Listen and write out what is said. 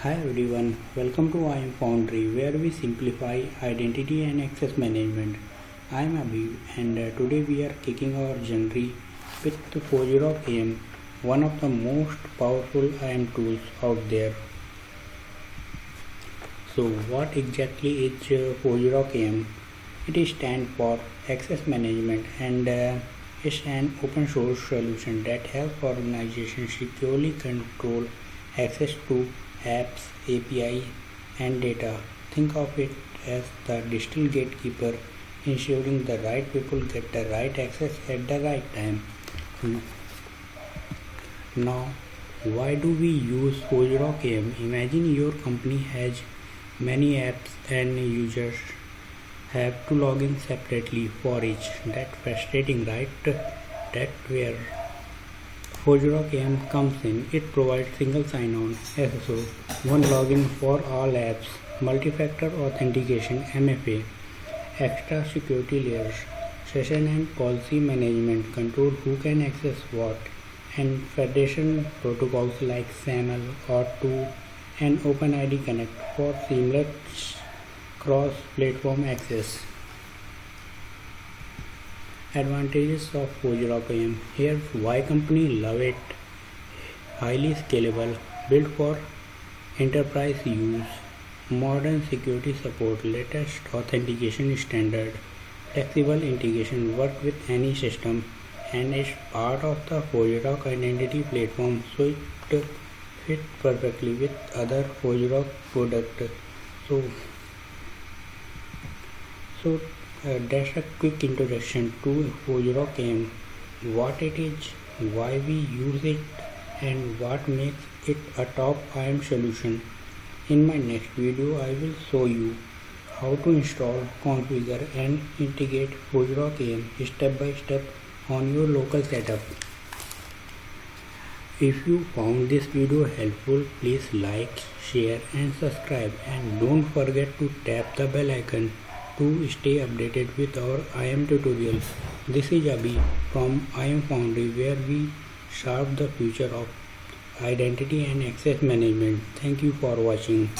Hi everyone, welcome to IAMFoundry where we simplify identity and access management. I am Abhi and today we are kicking our journey with ForgeRock AM, one of the most powerful IAM tools out there. So what exactly is ForgeRock AM? It stands for Access Management and is an open source solution that helps organizations securely control access to apps, API, and data. Think of it as the digital gatekeeper, ensuring the right people get the right access at the right time. Now, why do we use ForgeRock AM? Imagine your company has many apps and users have to log in separately for each. That's frustrating, right? That's where ForgeRock AM comes in. It provides single sign-on (SSO), one login for all apps, multi-factor authentication (MFA), extra security layers, session and policy management, control who can access what, and federation protocols like SAML, Auth2, and OpenID Connect for seamless cross-platform access. Advantages of ForgeRock AM. Here's why companies love it. Highly scalable, built for enterprise use, modern security support, latest authentication standard, flexible integration, work with any system, and is part of the ForgeRock identity platform, so it fits perfectly with other ForgeRock products. That's a quick introduction to ForgeRock AM, what it is, why we use it, and what makes it a top IAM solution. In my next video, I will show you how to install, configure, and integrate ForgeRock AM step by step on your local setup. If you found this video helpful, please like, share, and subscribe, and don't forget to tap the bell icon to stay updated with our IAM tutorials. This is Abhi from IAMFoundry where we shape the future of identity and access management. Thank you for watching.